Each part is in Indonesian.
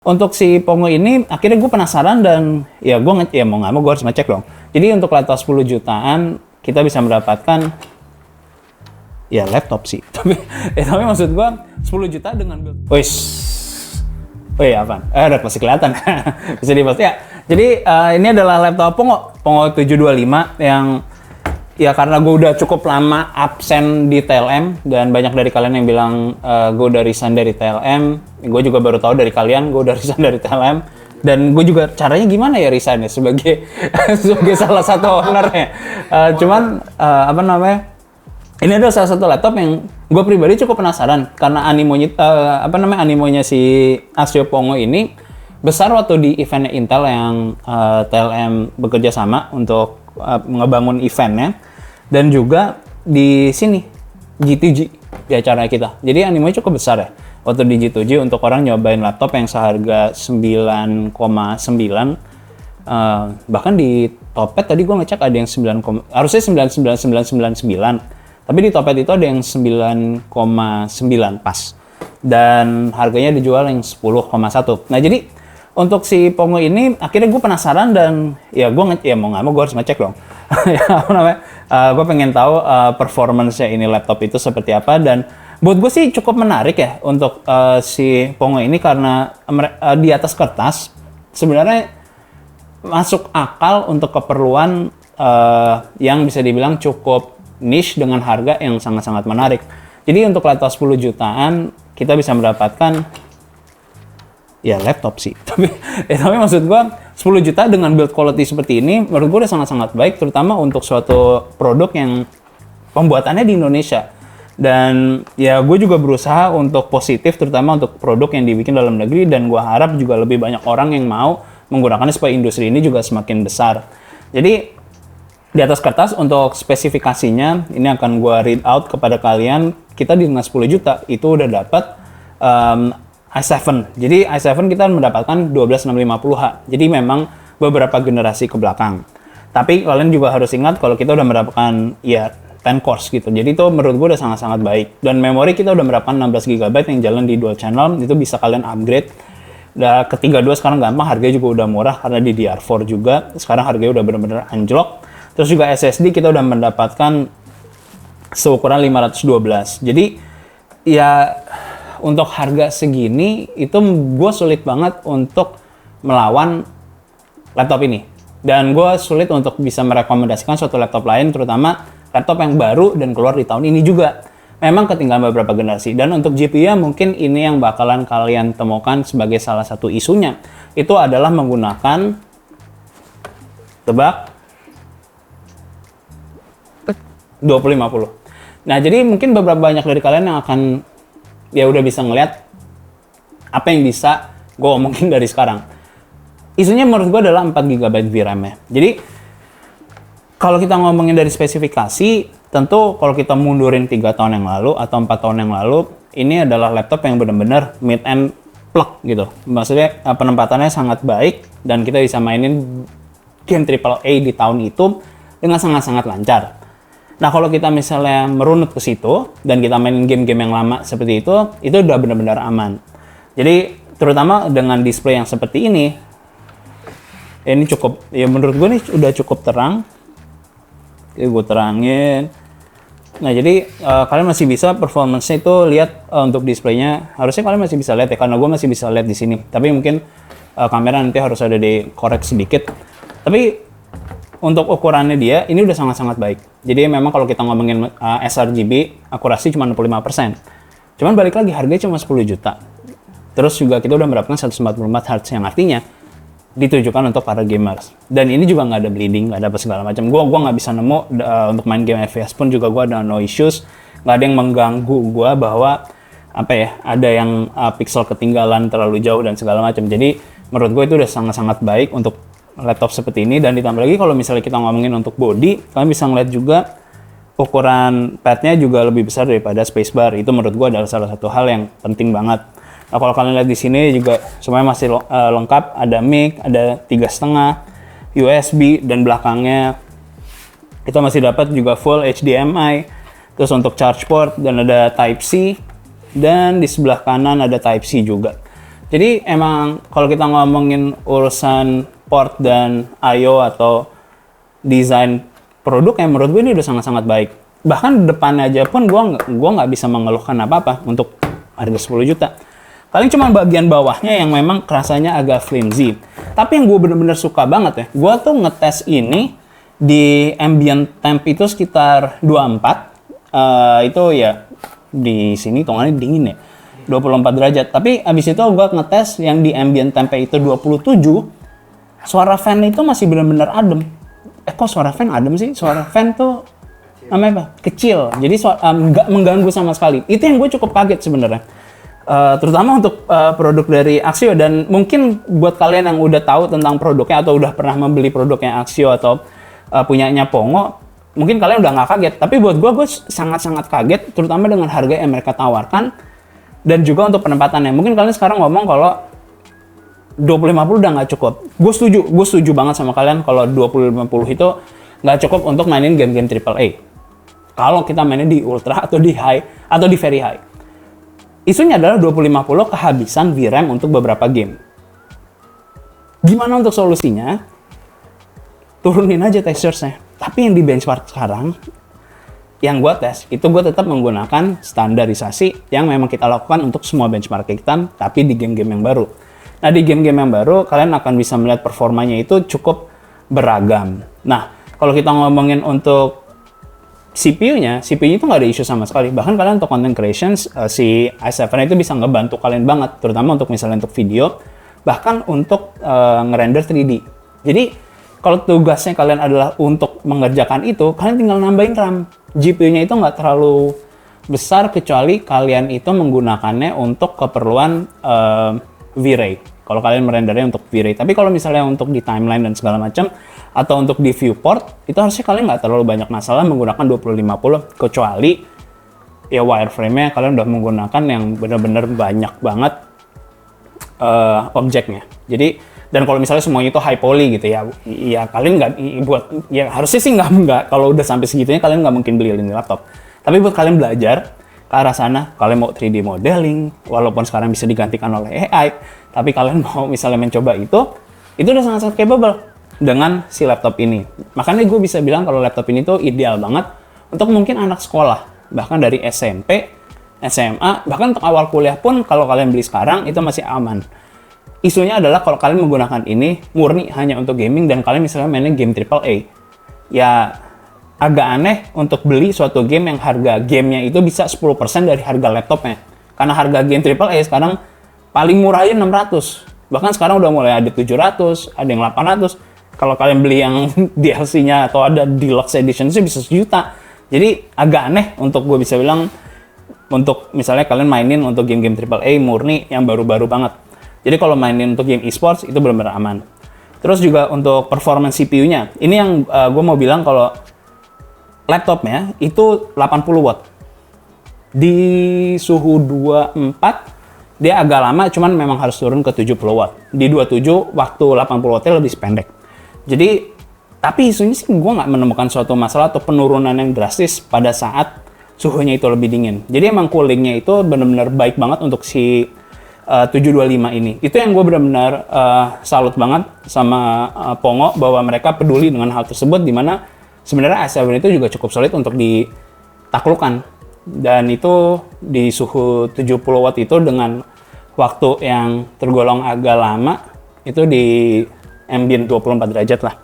Untuk si Pongo ini, akhirnya gue penasaran dan ya gue ya mau nggak mau gue harus ngecek dong. Jadi untuk laptop 10 jutaan, kita bisa mendapatkan ya laptop sih. Tapi maksud gue 10 juta dengan build. Oh iya apaan? Udah pasti kelihatan. Bisa dibahas ya. Jadi ini adalah laptop Pongo 725 yang ya karena gue udah cukup lama absen di TLM dan banyak dari kalian yang bilang gue udah resign dari TLM, gue juga baru tahu dari kalian gue udah resign dari TLM dan gue juga caranya gimana ya resign ya sebagai sebagai salah satu ownernya. Apa namanya? Ini adalah salah satu laptop yang gue pribadi cukup penasaran karena animonya si Axio Pongo ini besar waktu di eventnya Intel yang TLM bekerja sama untuk ngebangun eventnya. Dan juga di sini G2G di acara kita. Jadi animonya cukup besar ya. Waktu di G2G untuk orang nyobain laptop yang seharga 9,9 bahkan di Topet tadi gue ngecek ada yang harusnya 99999. Tapi di Topet itu ada yang 9,9 pas. Dan harganya dijual yang 10,1. Nah, jadi untuk si Pongo ini akhirnya gue penasaran dan ya gue mau nggak mau gue harus ngecek dong. Gue pengen tahu performance-nya ini laptop itu seperti apa dan buat gue sih cukup menarik ya untuk si Pongo ini karena di atas kertas sebenarnya masuk akal untuk keperluan yang bisa dibilang cukup niche dengan harga yang sangat-sangat menarik. Jadi untuk laptop 10 jutaan kita bisa mendapatkan ya laptop sih. Tapi maksud gue 10 juta dengan build quality seperti ini menurut gue udah sangat-sangat baik terutama untuk suatu produk yang pembuatannya di Indonesia. Dan ya gue juga berusaha untuk positif terutama untuk produk yang dibikin dalam negeri dan gue harap juga lebih banyak orang yang mau menggunakannya supaya industri ini juga semakin besar. Jadi di atas kertas untuk spesifikasinya ini akan gue read out kepada kalian. Kita dengan 10 juta itu udah dapat i7. Jadi i7 kita mendapatkan 12650H. Jadi memang beberapa generasi ke belakang. Tapi kalian juga harus ingat kalau kita udah mendapatkan ya 10 cores gitu. Jadi itu menurut gue udah sangat-sangat baik. Dan memori kita udah mendapatkan 16GB yang jalan di dual channel. Itu bisa kalian upgrade. Dan ke 32 sekarang gampang, harganya juga udah murah karena di DDR4 juga. Sekarang harganya udah benar-benar anjlok. Terus juga SSD kita udah mendapatkan seukuran 512. Jadi ya untuk harga segini itu gue sulit banget untuk melawan laptop ini. Dan gue sulit untuk bisa merekomendasikan suatu laptop lain, terutama laptop yang baru dan keluar di tahun ini juga. Memang ketinggalan beberapa generasi. Dan untuk GPU mungkin ini yang bakalan kalian temukan sebagai salah satu isunya. Itu adalah menggunakan, tebak, 2050. Nah jadi mungkin beberapa banyak dari kalian yang akan ya udah bisa ngeliat apa yang bisa gue omongin dari sekarang. Isunya menurut gue adalah 4GB VRAM ya. Jadi kalau kita ngomongin dari spesifikasi, tentu kalau kita mundurin 3 tahun yang lalu atau 4 tahun yang lalu, ini adalah laptop yang benar-benar mid-end plug gitu. Maksudnya penempatannya sangat baik dan kita bisa mainin game AAA di tahun itu dengan sangat-sangat lancar. Nah kalau kita misalnya merunut ke situ dan kita mainin game-game yang lama seperti itu udah benar-benar aman. Jadi terutama dengan display yang seperti ini cukup, ya menurut gue nih udah cukup terang. Oke, gue terangin. Nah jadi kalian masih bisa performance-nya itu lihat untuk displaynya. Harusnya kalian masih bisa lihat ya, karena gue masih bisa lihat di sini. Tapi mungkin kamera nanti harus ada dikorek sedikit. Tapi untuk ukurannya dia, ini udah sangat-sangat baik. Jadi memang kalau kita ngomongin sRGB, akurasi cuma 65%. Cuman balik lagi, harganya cuma 10 juta. Terus juga kita udah mendapatkan 144 Hz yang artinya ditujukan untuk para gamers. Dan ini juga nggak ada bleeding, nggak ada apa segala macam. Gua nggak bisa nemu untuk main game FPS pun juga gua ada no issues. Nggak ada yang mengganggu gua bahwa ada yang pixel ketinggalan terlalu jauh dan segala macam. Jadi menurut gue itu udah sangat-sangat baik untuk laptop seperti ini. Dan ditambah lagi kalau misalnya kita ngomongin untuk body, kalian bisa ngeliat juga ukuran padnya juga lebih besar daripada spacebar. Itu menurut gue adalah salah satu hal yang penting banget. Nah kalau kalian lihat di sini juga semuanya masih lengkap, ada mic, ada 3,5 USB dan belakangnya kita masih dapat juga full HDMI. Terus untuk charge port dan ada Type C dan di sebelah kanan ada Type C juga. Jadi emang kalau kita ngomongin urusan port dan I/O atau desain produk, yang menurut gue ini udah sangat-sangat baik. Bahkan depannya aja pun gue nggak bisa mengeluhkan apa-apa untuk harga 10 juta. Paling cuma bagian bawahnya yang memang rasanya agak flimsy. Tapi yang gue bener-bener suka banget ya, gue tuh ngetes ini di ambient temp itu sekitar 24. Itu ya di sini hitungannya dingin ya, 24 derajat. Tapi abis itu gue ngetes yang di ambient temp itu 27, suara fan itu masih bener-bener adem. Kok suara fan adem sih? Suara fan tuh namanya apa? Kecil. Jadi nggak mengganggu sama sekali. Itu yang gue cukup kaget sebenarnya. Terutama untuk produk dari Axio, dan mungkin buat kalian yang udah tahu tentang produknya atau udah pernah membeli produknya Axio atau punyanya Pongo, mungkin kalian udah nggak kaget. Tapi buat gue sangat-sangat kaget, terutama dengan harga yang mereka tawarkan dan juga untuk penempatannya. Mungkin kalian sekarang ngomong kalau 2050 udah nggak cukup. Gue setuju banget sama kalian kalau 2050 itu nggak cukup untuk mainin game-game AAA. Kalau kita mainin di ultra atau di high atau di very high. Isunya adalah 2050 kehabisan VRAM untuk beberapa game. Gimana untuk solusinya? Turunin aja texturesnya. Tapi yang di benchmark sekarang, yang gue tes, itu gue tetap menggunakan standarisasi yang memang kita lakukan untuk semua benchmark kita, tapi di game-game yang baru. Nah, di game-game yang baru, kalian akan bisa melihat performanya itu cukup beragam. Nah, kalau kita ngomongin untuk CPU-nya itu nggak ada isu sama sekali. Bahkan kalian untuk content creations, si i7 itu bisa ngebantu kalian banget, terutama untuk misalnya untuk video, bahkan untuk ngerender 3D. Jadi, kalau tugasnya kalian adalah untuk mengerjakan itu, kalian tinggal nambahin RAM. GPU-nya itu nggak terlalu besar, kecuali kalian itu menggunakannya untuk keperluan V-Ray. Kalau kalian merendernya untuk V-Ray. Tapi kalau misalnya untuk di timeline dan segala macam, atau untuk di viewport, itu harusnya kalian nggak terlalu banyak masalah menggunakan 2050, kecuali ya wireframe-nya kalian udah menggunakan yang benar-benar banyak banget objeknya. Jadi, dan kalau misalnya semuanya itu high poly gitu ya kalian nggak buat, ya harusnya sih nggak, kalau udah sampai segitunya kalian nggak mungkin beli ini laptop. Tapi buat kalian belajar ke arah sana, kalian mau 3D modeling, walaupun sekarang bisa digantikan oleh AI, tapi kalian mau misalnya mencoba itu udah sangat-sangat capable dengan si laptop ini. Makanya gue bisa bilang kalau laptop ini tuh ideal banget untuk mungkin anak sekolah, bahkan dari SMP, SMA, bahkan untuk awal kuliah pun kalau kalian beli sekarang itu masih aman. Isunya adalah kalau kalian menggunakan ini murni hanya untuk gaming dan kalian misalnya mainin game AAA, ya agak aneh untuk beli suatu game yang harga gamenya itu bisa 10% dari harga laptopnya. Karena harga game AAA sekarang paling murahnya 600. Bahkan sekarang udah mulai ada 700, ada yang 800. Kalau kalian beli yang DLC-nya atau ada deluxe edition sih bisa 1 juta. Jadi agak aneh untuk gue bisa bilang untuk misalnya kalian mainin untuk game-game AAA murni yang baru-baru banget. Jadi kalau mainin untuk game esports itu benar-benar aman. Terus juga untuk performance CPU-nya. Ini yang gue mau bilang kalau laptopnya itu 80 watt. Di suhu 24 dia agak lama, cuman memang harus turun ke 70 watt. Di 27 waktu 80 wattnya lebih pendek. Jadi, tapi isunya sih gue nggak menemukan suatu masalah atau penurunan yang drastis pada saat suhunya itu lebih dingin. Jadi emang coolingnya itu benar-benar baik banget untuk si 725 ini. Itu yang gue benar-benar salut banget sama Pongo, bahwa mereka peduli dengan hal tersebut, dimana sebenarnya i7 itu juga cukup solid untuk ditaklukkan. Dan itu di suhu 70 watt itu dengan waktu yang tergolong agak lama, itu di ambient 24 derajat lah.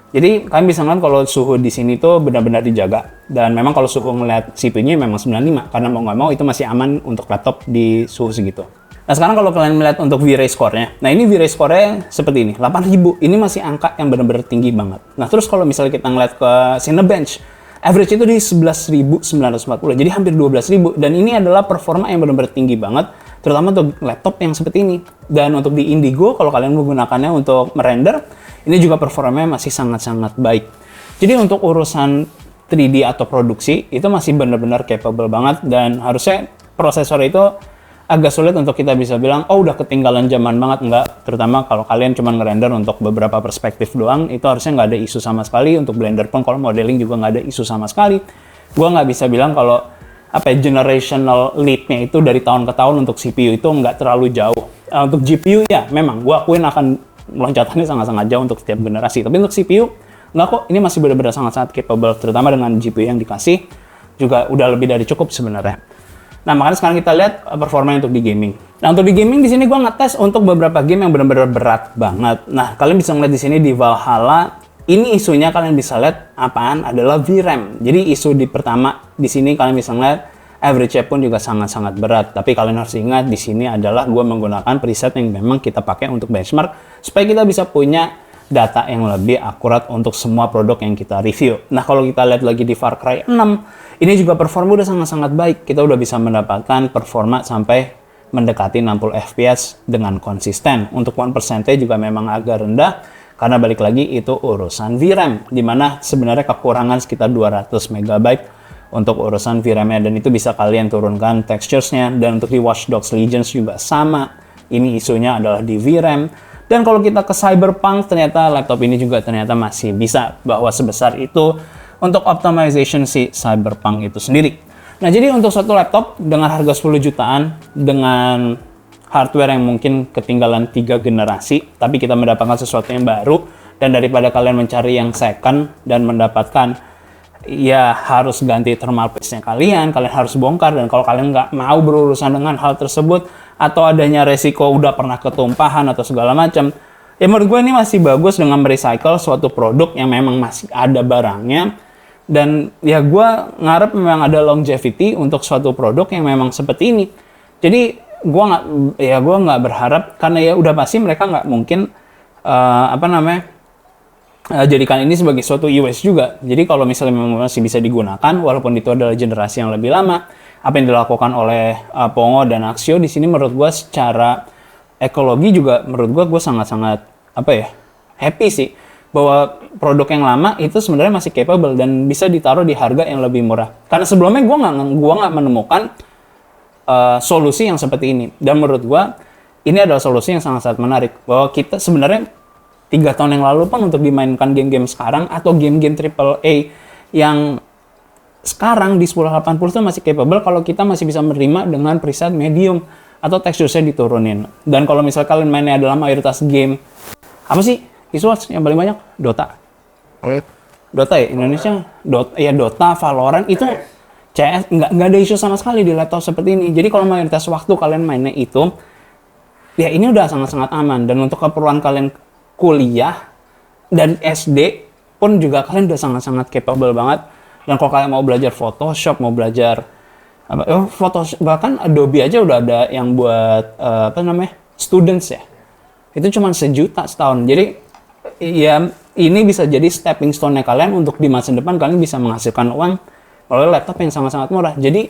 Jadi kalian bisa ngeliat kalau suhu di sini tuh benar-benar dijaga. Dan memang kalau suhu melihat CPU-nya memang 95, karena mau nggak mau itu masih aman untuk laptop di suhu segitu. Nah sekarang kalau kalian melihat untuk V-Ray score-nya, nah ini V-Ray score-nya seperti ini, 8000. Ini masih angka yang benar-benar tinggi banget. Nah terus kalau misalnya kita ngeliat ke Cinebench, average itu di 11.940, jadi hampir 12.000. Dan ini adalah performa yang benar-benar tinggi banget, terutama untuk laptop yang seperti ini. Dan untuk di Indigo, kalau kalian menggunakannya untuk merender, ini juga performanya masih sangat-sangat baik. Jadi untuk urusan 3D atau produksi, itu masih benar-benar capable banget, dan harusnya prosesor itu agak sulit untuk kita bisa bilang, oh udah ketinggalan zaman banget. Enggak, terutama kalau kalian cuma ngerender untuk beberapa perspektif doang, itu harusnya nggak ada isu sama sekali. Untuk Blender pun kalau modeling juga nggak ada isu sama sekali. Gua nggak bisa bilang kalau generational lead-nya itu dari tahun ke tahun untuk CPU itu nggak terlalu jauh. Untuk GPU ya memang gue akuin akan loncatannya sangat-sangat jauh untuk setiap generasi. Tapi untuk CPU nggak kok, ini masih benar-benar sangat-sangat capable, terutama dengan GPU yang dikasih juga udah lebih dari cukup sebenarnya. Nah, makanya sekarang kita lihat performa untuk di gaming. Nah, untuk di gaming di sini gue ngetes untuk beberapa game yang benar-benar berat banget. Nah, kalian bisa ngeliat di sini di Valhalla, ini isunya kalian bisa lihat apaan adalah VRAM. Jadi isu di pertama di sini kalian bisa ngeliat average-nya pun juga sangat-sangat berat. Tapi kalian harus ingat di sini adalah gue menggunakan preset yang memang kita pakai untuk benchmark supaya kita bisa punya data yang lebih akurat untuk semua produk yang kita review. Nah, kalau kita lihat lagi di Far Cry 6, ini juga performa udah sangat-sangat baik. Kita udah bisa mendapatkan performa sampai mendekati 60 FPS dengan konsisten. Untuk 1% juga memang agak rendah, karena balik lagi itu urusan VRAM, dimana sebenarnya kekurangan sekitar 200 MB untuk urusan VRAM-nya, dan itu bisa kalian turunkan textures-nya. Dan untuk di Watch Dogs Legion juga sama, ini isunya adalah di VRAM. Dan kalau kita ke Cyberpunk, ternyata laptop ini juga ternyata masih bisa bahwa sebesar itu untuk optimization si Cyberpunk itu sendiri. Nah, jadi untuk satu laptop dengan harga 10 jutaan, dengan hardware yang mungkin ketinggalan 3 generasi, tapi kita mendapatkan sesuatu yang baru, dan daripada kalian mencari yang second dan mendapatkan, ya harus ganti thermal paste-nya kalian harus bongkar, dan kalau kalian nggak mau berurusan dengan hal tersebut, atau adanya resiko udah pernah ketumpahan atau segala macam, ya menurut gue ini masih bagus dengan merecycle suatu produk yang memang masih ada barangnya. Dan ya gue ngarep memang ada longevity untuk suatu produk yang memang seperti ini. Jadi gue nggak berharap, karena ya udah pasti mereka nggak mungkin jadikan ini sebagai suatu US juga. Jadi kalau misalnya memang masih bisa digunakan, walaupun itu adalah generasi yang lebih lama, apa yang dilakukan oleh Pongo dan Axio di sini menurut gue secara ekologi juga menurut gue sangat-sangat happy sih, bahwa produk yang lama itu sebenarnya masih capable dan bisa ditaruh di harga yang lebih murah. Karena sebelumnya gue nggak menemukan solusi yang seperti ini, dan menurut gue ini adalah solusi yang sangat-sangat menarik, bahwa kita sebenarnya 3 tahun yang lalu pun untuk dimainkan game-game sekarang atau game-game AAA yang sekarang di 1080 itu masih capable kalau kita masih bisa menerima dengan preset medium atau teksturnya diturunin. Dan kalau misal kalian mainnya adalah mayoritas game, apa sih esports yang paling banyak? Dota. Dota ya, Indonesia Dota, Valorant itu CS nggak ada isu sama sekali di laptop seperti ini. Jadi kalau mayoritas waktu kalian mainnya itu, ya ini udah sangat-sangat aman. Dan untuk keperluan kalian kuliah dan SD pun juga kalian udah sangat-sangat capable banget. Dan kalau kalian mau belajar Photoshop, mau belajar Photoshop, bahkan Adobe aja udah ada yang buat students ya. Itu cuma 1 juta setahun. Jadi ya ini bisa jadi stepping stone-nya kalian untuk di masa depan kalian bisa menghasilkan uang melalui laptop yang sangat-sangat murah. Jadi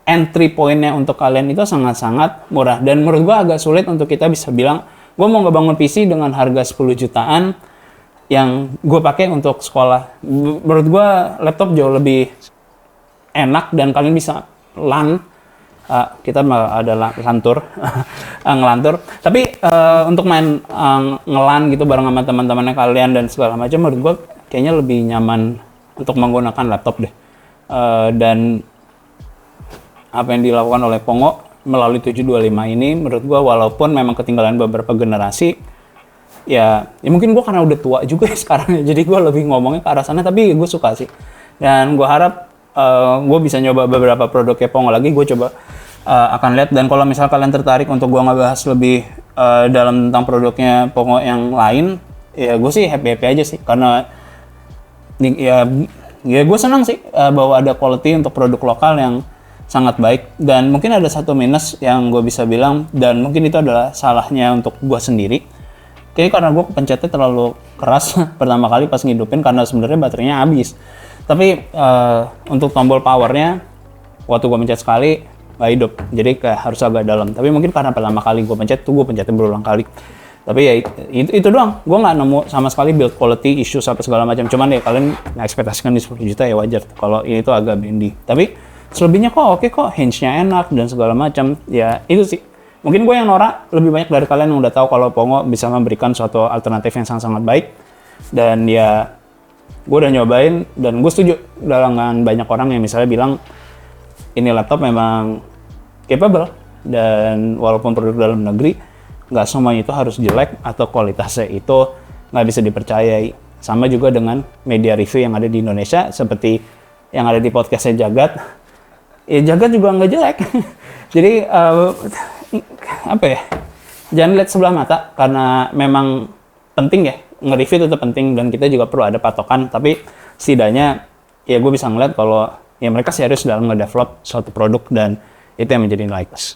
entry point-nya untuk kalian itu sangat-sangat murah. Dan menurut gua agak sulit untuk kita bisa bilang, gua mau ngebangun PC dengan harga 10 jutaan yang gue pakai untuk sekolah. Menurut gue laptop jauh lebih enak dan kalian bisa LAN. Kita ada lantur, ngelantur. Tapi untuk main ngelan gitu bareng sama teman-temannya kalian dan segala macam, menurut gue kayaknya lebih nyaman untuk menggunakan laptop deh. Dan apa yang dilakukan oleh Pongo melalui 725 ini, menurut gue walaupun memang ketinggalan beberapa generasi, ya mungkin gue karena udah tua juga ya sekarang, jadi gue lebih ngomongnya ke arah sana, tapi gue suka sih. Dan gue harap gue bisa nyoba beberapa produknya Pongo lagi, gue coba akan lihat. Dan kalau misal kalian tertarik untuk gue ngebahas lebih dalam tentang produknya Pongo yang lain, ya gue sih happy aja sih, karena ya gue senang sih bahwa ada quality untuk produk lokal yang sangat baik. Dan mungkin ada satu minus yang gue bisa bilang, dan mungkin itu adalah salahnya untuk gue sendiri. Kayaknya karena gue kepencetnya terlalu keras pertama kali pas ngidupin, karena sebenarnya baterainya habis. Tapi untuk tombol powernya, waktu gue pencet sekali nggak hidup, jadi kayak harus agak dalam. Tapi mungkin karena pertama kali gue pencet tuh, gue pencetnya berulang kali. Tapi ya itu doang, gue nggak nemu sama sekali build quality issue apa segala macam. Cuman ya kalian ekspektasikan di 10 juta ya wajar kalau ini tuh agak bendy. Tapi selebihnya kok oke kok, hinge-nya enak dan segala macam. Ya itu sih. Mungkin gue yang norak, lebih banyak dari kalian yang udah tahu kalau Pongo bisa memberikan suatu alternatif yang sangat-sangat baik. Dan ya, gue udah nyobain, dan gue setuju dengan banyak orang yang misalnya bilang, ini laptop memang capable, dan walaupun produk dalam negeri, nggak semuanya itu harus jelek atau kualitasnya itu nggak bisa dipercayai. Sama juga dengan media review yang ada di Indonesia, seperti yang ada di podcastnya Jagat. Ya Jagat juga nggak jelek. Jadi apa ya? Jangan lihat sebelah mata, karena memang penting ya, nge-review itu penting dan kita juga perlu ada patokan. Tapi setidaknya ya gue bisa ngeliat kalau ya mereka serius dalam nge-develop suatu produk dan itu yang menjadi nilai plus.